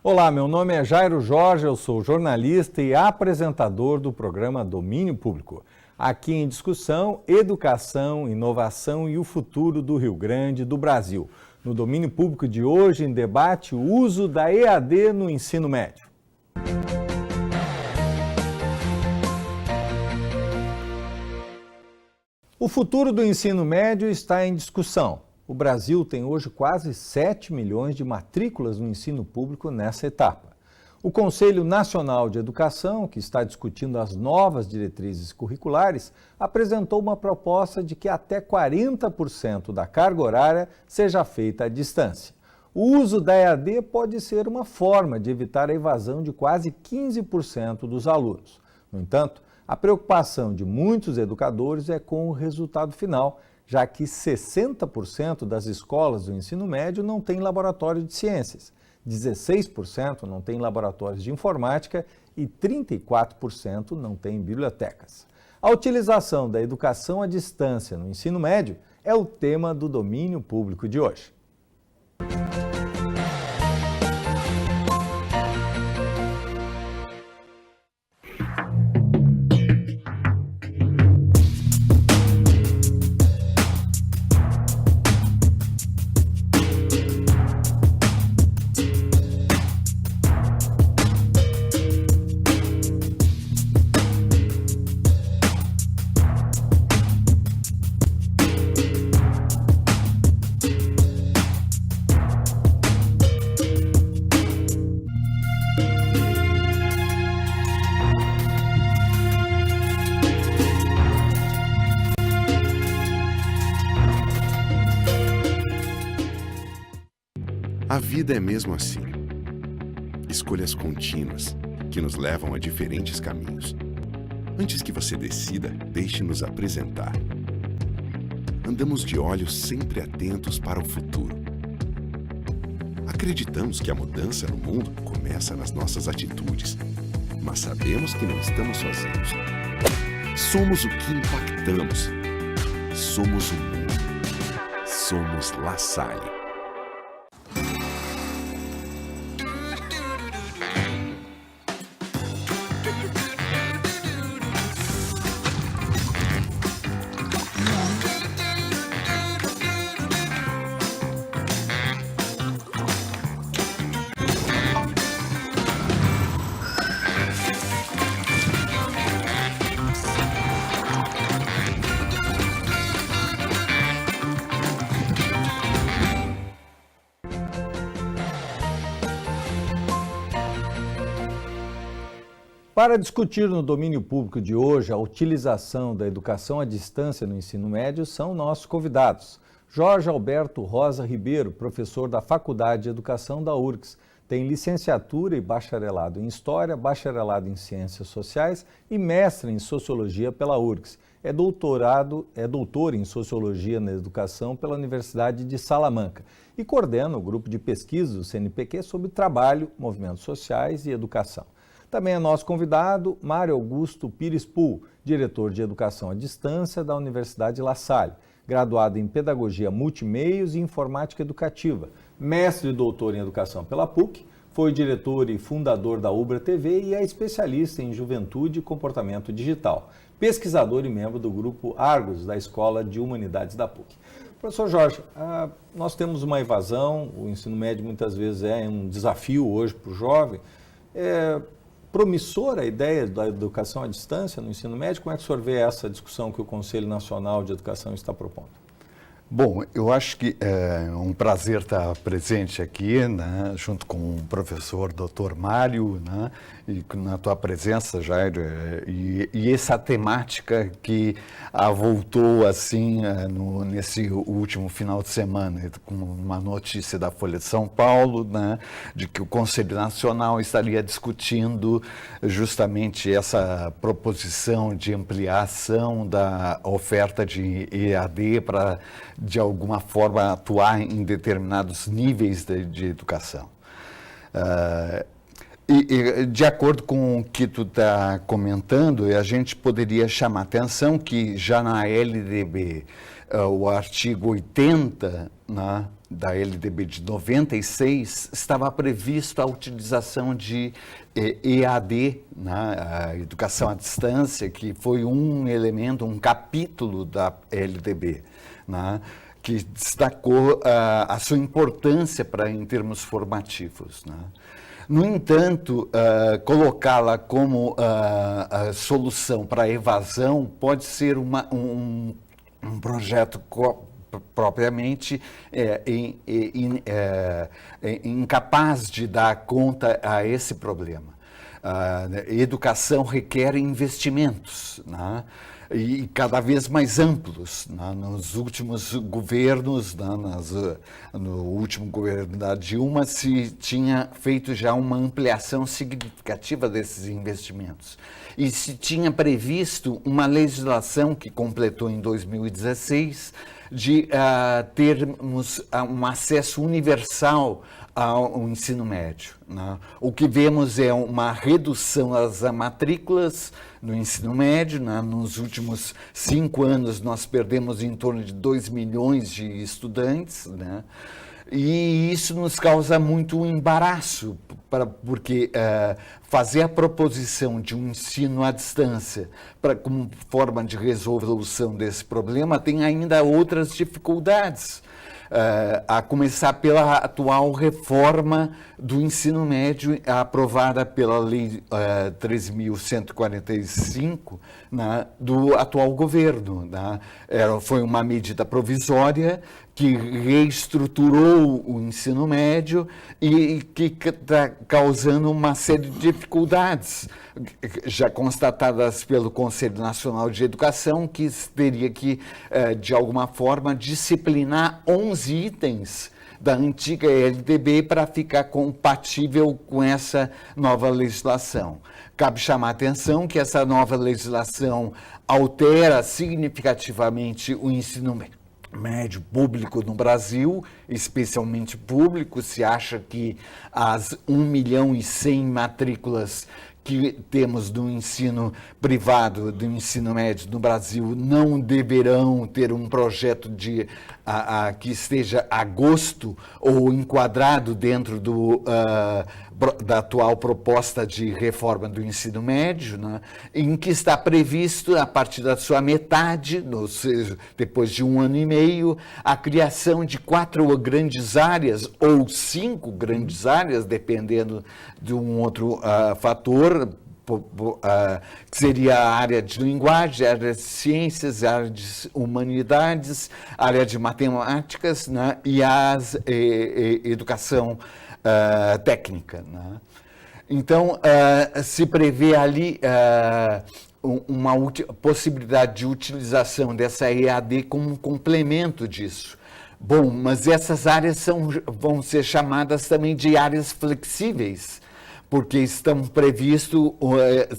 Olá, meu nome é Jairo Jorge, eu sou jornalista e apresentador do programa Domínio Público. Aqui em discussão, educação, inovação e o futuro do Rio Grande do Brasil. No Domínio Público de hoje, em debate, o uso da EAD no ensino médio. O futuro do ensino médio está em discussão. O Brasil tem hoje quase 7 milhões de matrículas no ensino público nessa etapa. O Conselho Nacional de Educação, que está discutindo as novas diretrizes curriculares, apresentou uma proposta de que até 40% da carga horária seja feita à distância. O uso da EAD pode ser uma forma de evitar a evasão de quase 15% dos alunos. No entanto, a preocupação de muitos educadores é com o resultado final, já que 60% das escolas do ensino médio não têm laboratório de ciências, 16% não têm laboratórios de informática e 34% não têm bibliotecas. A utilização da educação à distância no ensino médio é o tema do Domínio Público de hoje. A vida é mesmo assim. Escolhas contínuas que nos levam a diferentes caminhos. Antes que você decida, deixe-nos apresentar. Andamos de olhos sempre atentos para o futuro. Acreditamos que a mudança no mundo começa nas nossas atitudes, mas sabemos que não estamos sozinhos. Somos o que impactamos. Somos o mundo. Somos La Salle. Para discutir no domínio público de hoje a utilização da educação à distância no ensino médio são nossos convidados. Jorge Alberto Rosa Ribeiro, professor da Faculdade de Educação da URGS, tem licenciatura e bacharelado em História, bacharelado em Ciências Sociais e mestre em Sociologia pela URGS. É doutor em Sociologia na Educação pela Universidade de Salamanca e coordena o grupo de pesquisa do CNPq sobre trabalho, movimentos sociais e educação. Também é nosso convidado, Mário Augusto Pires Pull, diretor de Educação à Distância da Universidade La Salle, graduado em Pedagogia Multimeios e Informática Educativa, mestre e doutor em Educação pela PUC, foi diretor e fundador da Ubra TV e é especialista em Juventude e Comportamento Digital, pesquisador e membro do grupo Argos da Escola de Humanidades da PUC. Professor Jorge, nós temos uma evasão, o ensino médio muitas vezes é um desafio hoje para o jovem. Promissora a ideia da educação à distância no ensino médio? Como é que o senhor vê essa discussão que o Conselho Nacional de Educação está propondo? Bom, eu acho que é um prazer estar presente aqui, né, junto com o professor Dr. Mário, né, e na tua presença, Jair, e essa temática que voltou assim nesse último final de semana, com uma notícia da Folha de São Paulo, né, de que o Conselho Nacional estaria discutindo justamente essa proposição de ampliação da oferta de EAD para, de alguma forma, atuar em determinados níveis de educação. E de acordo com o que tu está comentando, a gente poderia chamar a atenção que já na LDB o artigo 80, né, da LDB de 96, estava prevista a utilização de EAD, né, a educação à distância, que foi um elemento, um capítulo da LDB, né, que destacou a sua importância em termos formativos, né. No entanto, colocá-la como a solução para a evasão pode ser um projeto propriamente incapaz de dar conta a esse problema. A educação requer investimentos, né? E cada vez mais amplos, né? Nos últimos governos, né? No último governo da Dilma, se tinha feito já uma ampliação significativa desses investimentos. E se tinha previsto uma legislação que completou em 2016 de termos um acesso universal ao ensino médio, né? O que vemos é uma redução das matrículas no ensino médio, né? Nos últimos 5 anos nós perdemos em torno de 2 milhões de estudantes, né? E isso nos causa muito embaraço, porque fazer a proposição de um ensino à distância como forma de resolução desse problema tem ainda outras dificuldades. A começar pela atual reforma do ensino médio aprovada pela Lei 13.145, né, do atual governo, né? Foi uma medida provisória que reestruturou o ensino médio e que está causando uma série de dificuldades, já constatadas pelo Conselho Nacional de Educação, que teria que, de alguma forma, disciplinar 11 itens da antiga LDB para ficar compatível com essa nova legislação. Cabe chamar a atenção que essa nova legislação altera significativamente o ensino médio público no Brasil, especialmente público. Se acha que as 1.100.000 matrículas que temos do ensino privado, do ensino médio no Brasil, não deverão ter um projeto que esteja a gosto ou enquadrado dentro da atual proposta de reforma do ensino médio, né, em que está previsto, a partir da sua metade, ou seja, depois de 1 ano e meio, a criação de 4 grandes áreas, ou 5 grandes áreas, dependendo de um outro fator, que seria a área de linguagem, a área de ciências, a área de humanidades, a área de matemáticas, né, e a educação técnica, né? Então, se prevê ali uma possibilidade de utilização dessa EAD como um complemento disso. Bom, mas essas áreas vão ser chamadas também de áreas flexíveis, porque estão previsto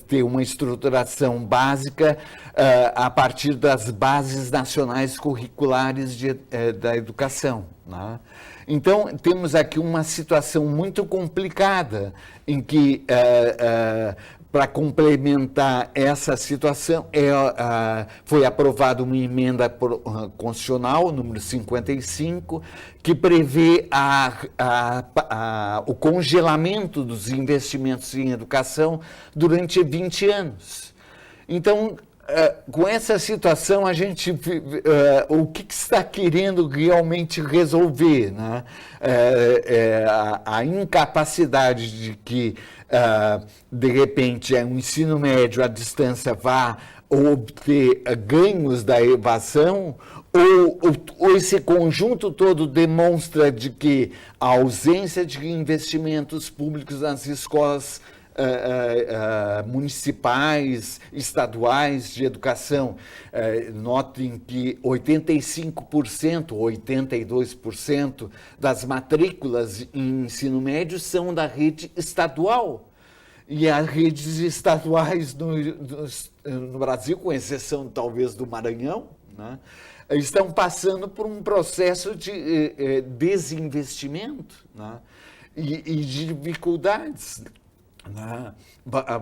ter uma estruturação básica a partir das bases nacionais curriculares da educação, né? Então, temos aqui uma situação muito complicada em que, para complementar essa situação, foi aprovada uma emenda constitucional, número 55, que prevê o congelamento dos investimentos em educação durante 20 anos. Então, com essa situação, a gente, o que está querendo realmente resolver, né? A incapacidade de que, de repente, o ensino médio à distância vá obter ganhos da evasão, ou esse conjunto todo demonstra de que a ausência de investimentos públicos nas escolas municipais, estaduais de educação. Notem que 85%, 82% das matrículas em ensino médio são da rede estadual. E as redes estaduais no Brasil, com exceção talvez do Maranhão, né, estão passando por um processo de desinvestimento, né, e de dificuldades. né,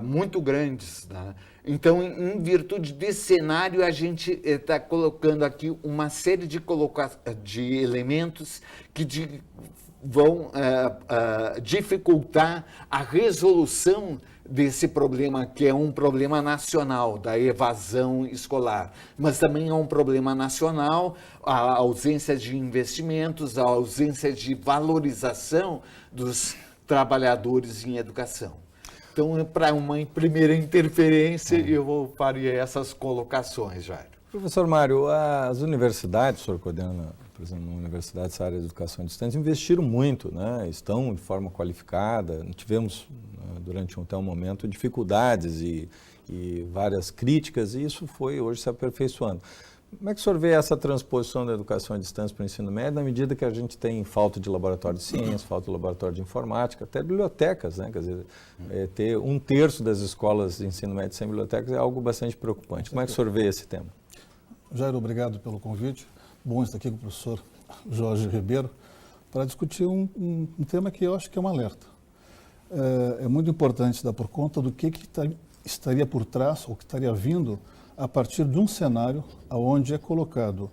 muito grandes, né? Então, em virtude desse cenário, a gente está colocando aqui uma série de elementos que vão dificultar a resolução desse problema, que é um problema nacional, da evasão escolar. Mas também é um problema nacional a ausência de investimentos, a ausência de valorização dos trabalhadores em educação. Então, para uma primeira interferência, eu faria essas colocações, Jairo. Professor Mário, as universidades, o senhor coordena, por exemplo, na universidade, essa área de educação à distância, investiram muito, né? Estão de forma qualificada. Tivemos, durante até um momento, dificuldades e várias críticas, e isso foi hoje se aperfeiçoando. Como é que o senhor vê essa transposição da educação à distância para o ensino médio, na medida que a gente tem falta de laboratório de ciência, falta de laboratório de informática, até bibliotecas, né? Quer dizer, ter 1/3 das escolas de ensino médio sem bibliotecas é algo bastante preocupante. Como é que o senhor vê esse tema? Jairo, obrigado pelo convite. Bom estar aqui com o professor Jorge Ribeiro para discutir um tema que eu acho que é um alerta. É muito importante dar por conta do que estaria por trás, ou que estaria vindo a partir de um cenário onde é colocado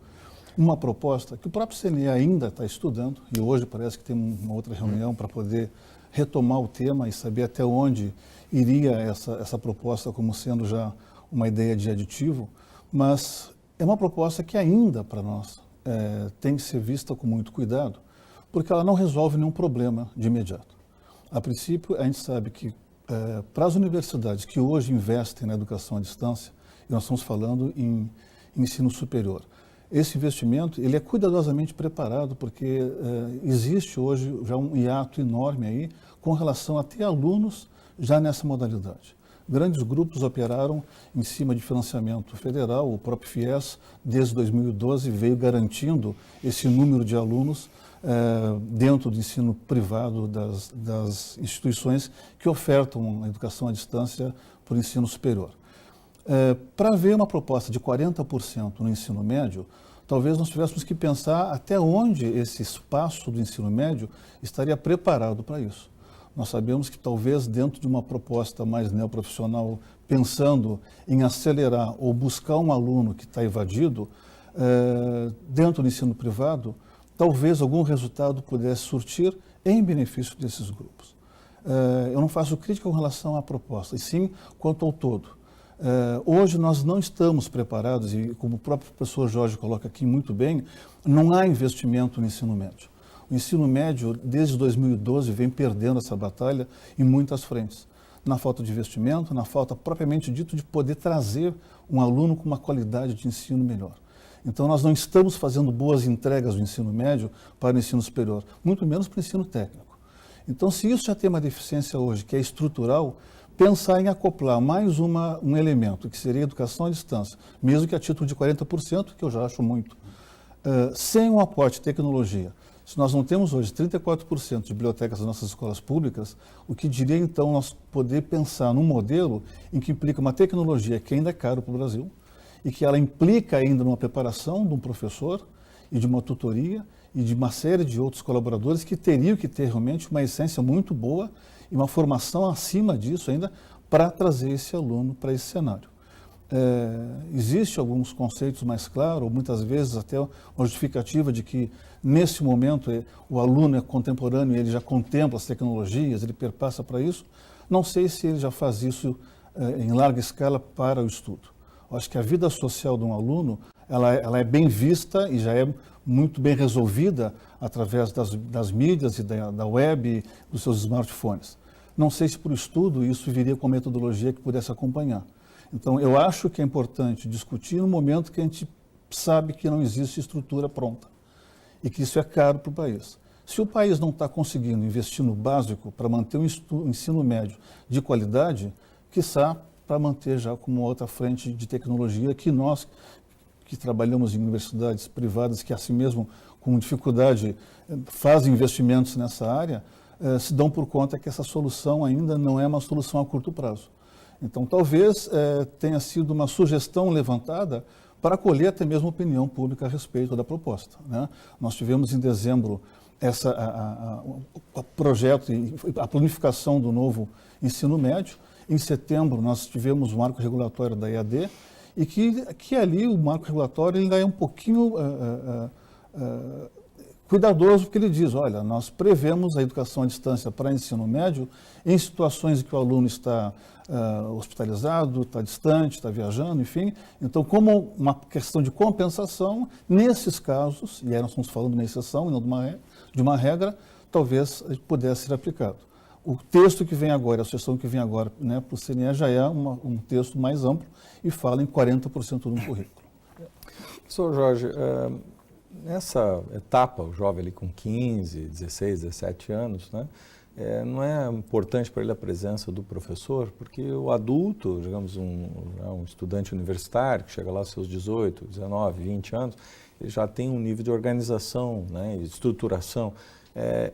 uma proposta que o próprio CNE ainda está estudando, e hoje parece que tem uma outra reunião para poder retomar o tema e saber até onde iria essa proposta como sendo já uma ideia de aditivo, mas é uma proposta que ainda, para nós, tem que ser vista com muito cuidado, porque ela não resolve nenhum problema de imediato. A princípio, a gente sabe que para as universidades que hoje investem na educação à distância, e nós estamos falando em ensino superior, esse investimento ele é cuidadosamente preparado, porque existe hoje já um hiato enorme aí com relação a ter alunos já nessa modalidade. Grandes grupos operaram em cima de financiamento federal, o próprio FIES, desde 2012, veio garantindo esse número de alunos dentro do ensino privado das instituições que ofertam a educação à distância para o ensino superior. Para ver uma proposta de 40% no ensino médio, talvez nós tivéssemos que pensar até onde esse espaço do ensino médio estaria preparado para isso. Nós sabemos que talvez dentro de uma proposta mais neoprofissional, pensando em acelerar ou buscar um aluno que está evadido, dentro do ensino privado, talvez algum resultado pudesse surtir em benefício desses grupos. Eu não faço crítica com relação à proposta, e sim quanto ao todo. Hoje nós não estamos preparados, e como o próprio professor Jorge coloca aqui muito bem, não há investimento no ensino médio. O ensino médio, desde 2012, vem perdendo essa batalha em muitas frentes. Na falta de investimento, na falta propriamente dito de poder trazer um aluno com uma qualidade de ensino melhor. Então nós não estamos fazendo boas entregas do ensino médio para o ensino superior, muito menos para o ensino técnico. Então, se isso já tem uma deficiência hoje, que é estrutural, pensar em acoplar mais um elemento, que seria a educação à distância, mesmo que a título de 40%, que eu já acho muito, sem um aporte de tecnologia. Se nós não temos hoje 34% de bibliotecas das nossas escolas públicas, o que diria então nós poder pensar num modelo em que implica uma tecnologia que ainda é caro para o Brasil e que ela implica ainda numa preparação de um professor e de uma tutoria e de uma série de outros colaboradores que teriam que ter realmente uma essência muito boa e uma formação acima disso ainda para trazer esse aluno para esse cenário. Existe alguns conceitos mais claros, ou muitas vezes até uma justificativa de que nesse momento o aluno é contemporâneo e ele já contempla as tecnologias, ele perpassa para isso. Não sei se ele já faz isso em larga escala para o estudo. Eu acho que a vida social de um aluno ela é bem vista e já é muito bem resolvida através das mídias e da web, dos seus smartphones. Não sei se para o estudo isso viria com metodologia que pudesse acompanhar. Então, eu acho que é importante discutir no momento que a gente sabe que não existe estrutura pronta e que isso é caro para o país. Se o país não está conseguindo investir no básico para manter um ensino médio de qualidade, quiçá para manter já como outra frente de tecnologia que nós, que trabalhamos em universidades privadas, que assim mesmo com dificuldade fazem investimentos nessa área, se dão por conta que essa solução ainda não é uma solução a curto prazo. Então, talvez tenha sido uma sugestão levantada para colher até mesmo opinião pública a respeito da proposta, né? Nós tivemos em dezembro o projeto e a planificação do novo ensino médio. Em setembro, nós tivemos o marco regulatório da EAD, e que ali o marco regulatório ainda é um pouquinho cuidadoso, porque ele diz, olha, nós prevemos a educação à distância para ensino médio em situações em que o aluno está hospitalizado, está distante, está viajando, enfim. Então, como uma questão de compensação, nesses casos, e aí nós estamos falando de uma exceção e não de uma regra, talvez pudesse ser aplicado. O texto que vem agora, a sugestão que vem agora, né, para o CNE já é um texto mais amplo e fala em 40% do currículo. Professor Jorge, nessa etapa, o jovem ali com 15, 16, 17 anos, né, não é importante para ele a presença do professor, porque o adulto, digamos, um estudante universitário que chega lá aos seus 18, 19, 20 anos, ele já tem um nível de organização, né, e estruturação.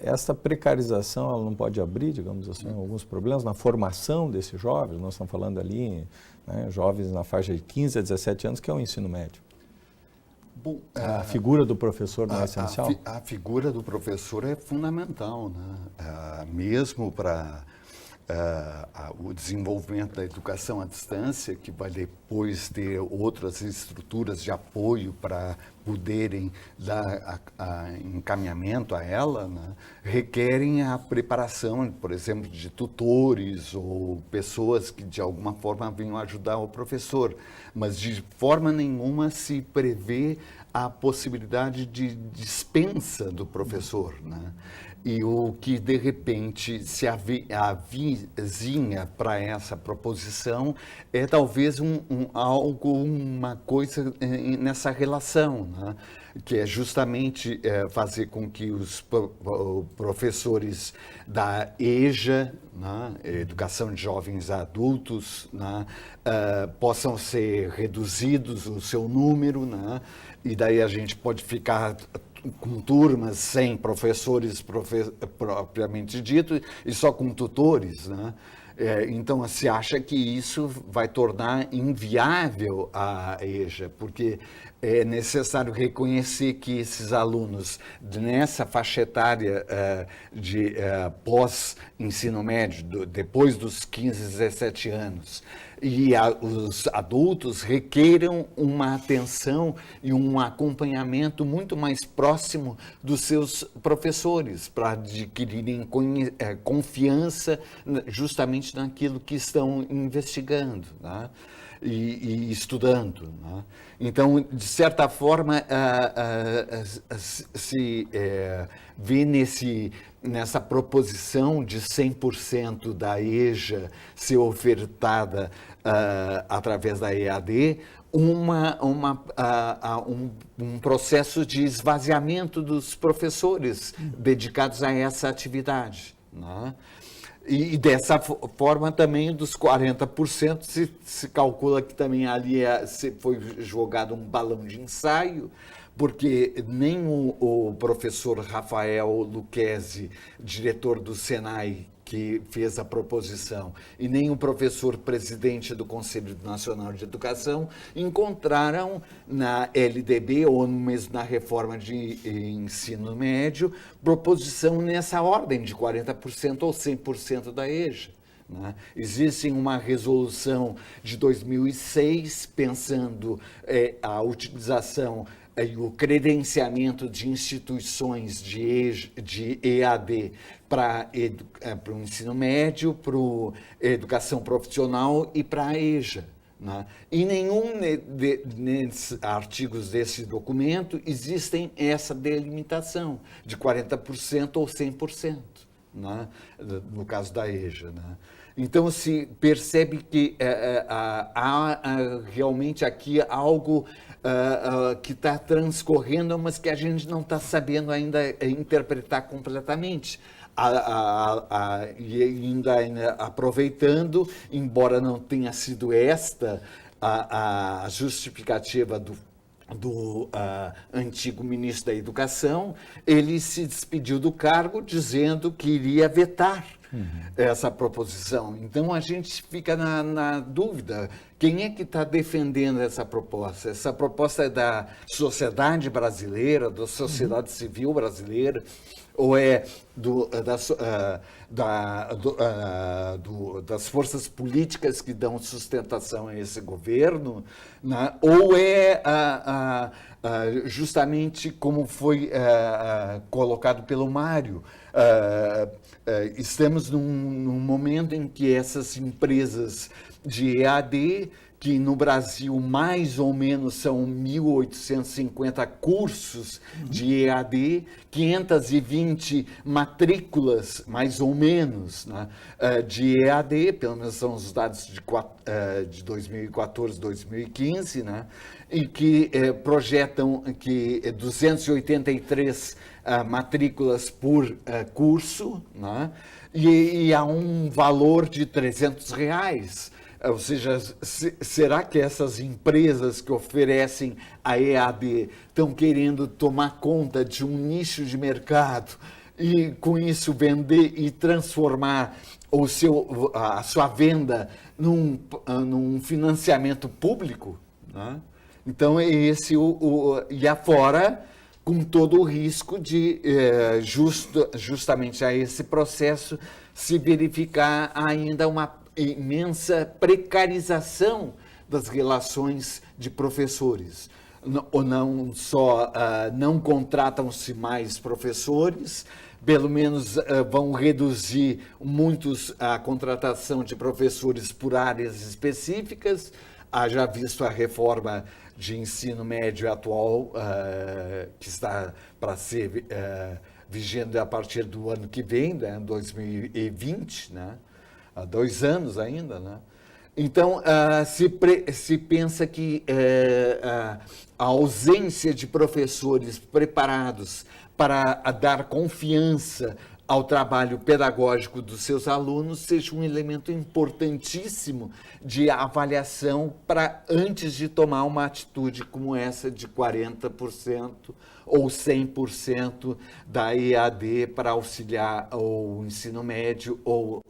Essa precarização, ela não pode abrir, digamos assim, alguns problemas na formação desses jovens. Nós estamos falando ali, né, jovens na faixa de 15 a 17 anos, que é o ensino médio. Bom, a figura do professor não é essencial? A figura do professor é fundamental, né? Mesmo para o desenvolvimento da educação à distância, que vai depois ter outras estruturas de apoio para poderem dar encaminhamento a ela, né? Requerem a preparação, por exemplo, de tutores ou pessoas que de alguma forma venham ajudar o professor, mas de forma nenhuma se prevê a possibilidade de dispensa do professor, né? E o que, de repente, se avizinha para essa proposição é talvez uma coisa nessa relação, né? Que é justamente fazer com que os professores da EJA, né, Educação de Jovens Adultos, né, possam ser reduzidos o seu número, né? E daí a gente pode ficar com turmas sem professores propriamente dito e só com tutores, né? Então se acha que isso vai tornar inviável a EJA, porque é necessário reconhecer que esses alunos nessa faixa etária de pós-ensino médio, depois dos 15, 17 anos, e os adultos requeram uma atenção e um acompanhamento muito mais próximo dos seus professores, para adquirirem confiança justamente naquilo que estão investigando, né? E estudando, né? Então, de certa forma, se vê nessa proposição de 100% da EJA ser ofertada através da EAD, um processo de esvaziamento dos professores dedicados a essa atividade, né? E dessa forma também dos 40% se calcula que também ali foi jogado um balão de ensaio, porque nem o professor Rafael Lucchesi, diretor do Senai, que fez a proposição, e nem o professor presidente do Conselho Nacional de Educação encontraram na LDB ou mesmo na reforma de ensino médio proposição nessa ordem de 40% ou 100% da EJA, né? Existe uma resolução de 2006 pensando a utilização e o credenciamento de instituições de EAD para o ensino médio, para a educação profissional e para a EJA, né? Em nenhum desses artigos desse documento existem essa delimitação de 40% ou 100%, né? No caso da EJA, né? Então, se percebe que há realmente aqui algo que está transcorrendo, mas que a gente não está sabendo ainda interpretar completamente. E ainda aproveitando, embora não tenha sido esta a justificativa do antigo ministro da Educação, ele se despediu do cargo dizendo que iria vetar essa proposição. Então a gente fica na dúvida, quem é que está defendendo essa proposta? Essa proposta é da sociedade brasileira, da sociedade civil brasileira, ou é das forças políticas que dão sustentação a esse governo, né? Ou é justamente como foi colocado pelo Mário, estamos num momento em que essas empresas de EAD, que no Brasil mais ou menos são 1.850 cursos de EAD, 520 matrículas, mais ou menos, né, de EAD, pelo menos são os dados de 2014, 2015, né, e que projetam que 283 matrículas por curso, né, e há um valor de R$300. Ou seja, será que essas empresas que oferecem a EAD estão querendo tomar conta de um nicho de mercado e, com isso, vender e transformar a sua venda num financiamento público? Né? Então, e afora, com todo o risco de, justamente a esse processo, se verificar ainda uma imensa precarização das relações de professores. Não só não contratam-se mais professores, pelo menos vão reduzir muitos a contratação de professores por áreas específicas. Haja visto a reforma de ensino médio atual, que está para ser vigente a partir do ano que vem, né, 2020, né? Há 2 anos ainda, né? Então, se pensa que a ausência de professores preparados para dar confiança ao trabalho pedagógico dos seus alunos seja um elemento importantíssimo de avaliação para antes de tomar uma atitude como essa de 40% ou 100% da EAD para auxiliar o ensino médio ou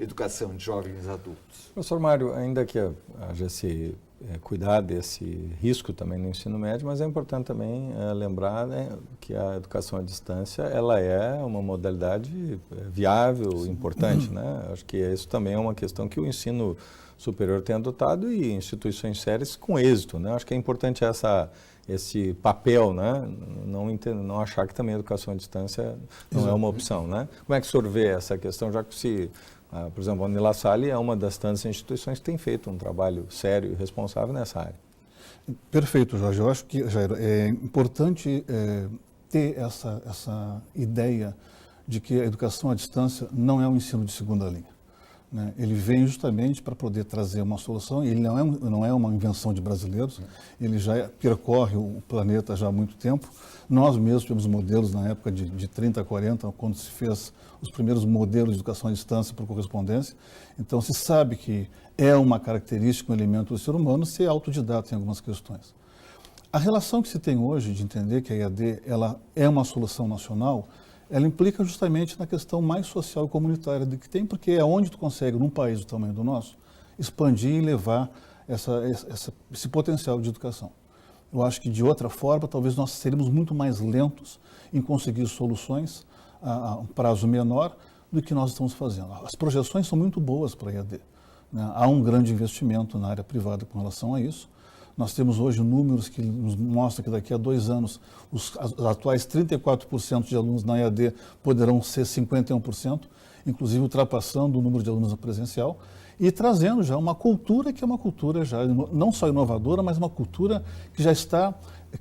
educação de jovens adultos. Professor Mário, ainda que haja se cuidar desse risco também no ensino médio, mas é importante também lembrar, né, que a educação à distância ela é uma modalidade viável, importante, né? Acho que isso também é uma questão que o ensino superior tem adotado e instituições sérias com êxito, né? Acho que é importante esse papel, né? Não achar que também a educação à distância não é uma opção, né? Como é que o senhor vê essa questão, já que por exemplo, a Unila Salle é uma das tantas instituições que tem feito um trabalho sério e responsável nessa área. Perfeito, Jorge. Eu acho que, Jair, é importante ter essa ideia de que a educação à distância não é um ensino de segunda linha, né? Ele vem justamente para poder trazer uma solução, e ele não é uma invenção de brasileiros, ele já percorre o planeta já há muito tempo. Nós mesmos tivemos modelos na época de 30, 40, quando se fez os primeiros modelos de educação à distância por correspondência. Então, se sabe que é uma característica, um elemento do ser humano ser autodidata em algumas questões. A relação que se tem hoje de entender que a EAD ela é uma solução nacional, ela implica justamente na questão mais social e comunitária do que tem, porque é onde tu consegue, num país do tamanho do nosso, expandir e levar esse potencial de educação. Eu acho que, de outra forma, talvez nós seríamos muito mais lentos em conseguir soluções a um prazo menor do que nós estamos fazendo. As projeções são muito boas para a EAD, né? Há um grande investimento na área privada com relação a isso. Nós temos hoje números que nos mostram que daqui a 2 anos os atuais 34% de alunos na EAD poderão ser 51%, inclusive ultrapassando o número de alunos na presencial, e trazendo já uma cultura que é uma cultura já não só inovadora, mas uma cultura que já está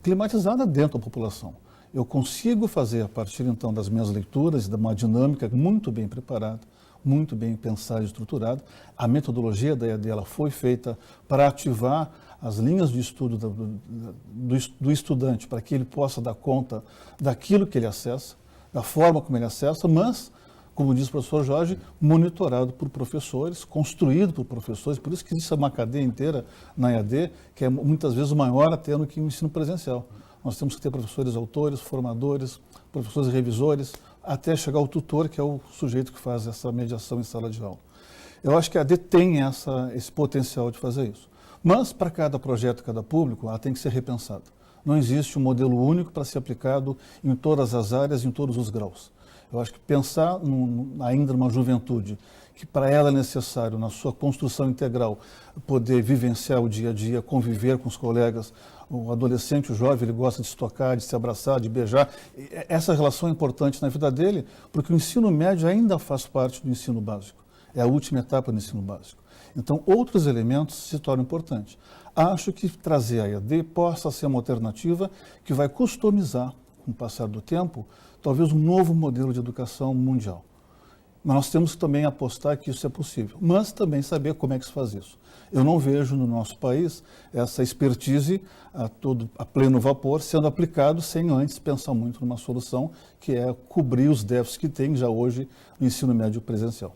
climatizada dentro da população. Eu consigo fazer, a partir então das minhas leituras e de uma dinâmica muito bem preparada, muito bem pensada e estruturada. A metodologia da EAD ela foi feita para ativar as linhas de estudo do estudante, para que ele possa dar conta daquilo que ele acessa, da forma como ele acessa, mas, como diz o professor Jorge, monitorado por professores, construído por professores. Por isso que existe uma cadeia inteira na EAD, que é muitas vezes maior até do que o ensino presencial. Nós temos que ter professores autores, formadores, professores revisores, até chegar ao tutor, que é o sujeito que faz essa mediação em sala de aula. Eu acho que a AD tem esse potencial de fazer isso. Mas, para cada projeto, cada público, ela tem que ser repensada. Não existe um modelo único para ser aplicado em todas as áreas, em todos os graus. Eu acho que pensar ainda numa juventude, que para ela é necessário, na sua construção integral, poder vivenciar o dia a dia, conviver com os colegas. O adolescente, o jovem, ele gosta de se tocar, de se abraçar, de beijar. Essa relação é importante na vida dele, porque o ensino médio ainda faz parte do ensino básico. É a última etapa do ensino básico. Então, outros elementos se tornam importantes. Acho que trazer a EAD possa ser uma alternativa que vai customizar, com o passar do tempo, talvez um novo modelo de educação mundial. Mas nós temos que também apostar que isso é possível, mas também saber como é que se faz isso. Eu não vejo no nosso país essa expertise a pleno vapor sendo aplicado sem antes pensar muito numa solução que é cobrir os déficits que tem já hoje no ensino médio presencial.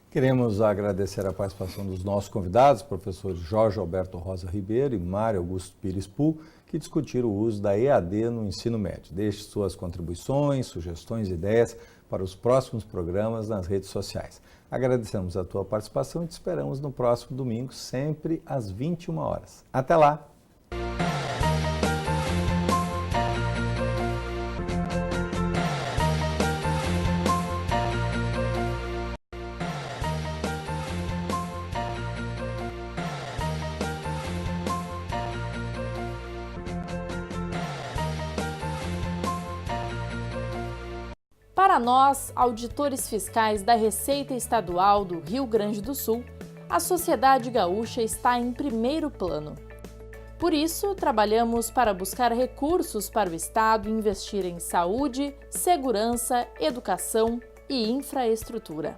Queremos agradecer a participação dos nossos convidados, professores Jorge Alberto Rosa Ribeiro e Mário Augusto Pires Pull, que discutiram o uso da EAD no ensino médio. Deixe suas contribuições, sugestões e ideias para os próximos programas nas redes sociais. Agradecemos a tua participação e te esperamos no próximo domingo, sempre às 21 horas. Até lá! Para nós, auditores fiscais da Receita Estadual do Rio Grande do Sul, a sociedade gaúcha está em primeiro plano. Por isso, trabalhamos para buscar recursos para o Estado investir em saúde, segurança, educação e infraestrutura.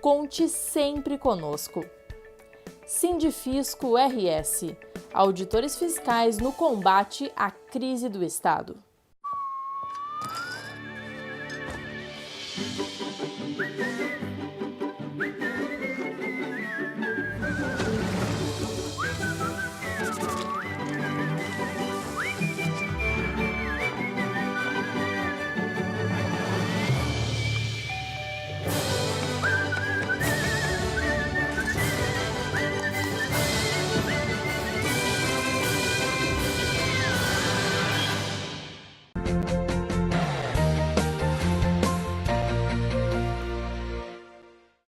Conte sempre conosco. Sindifisco RS, auditores fiscais no combate à crise do Estado.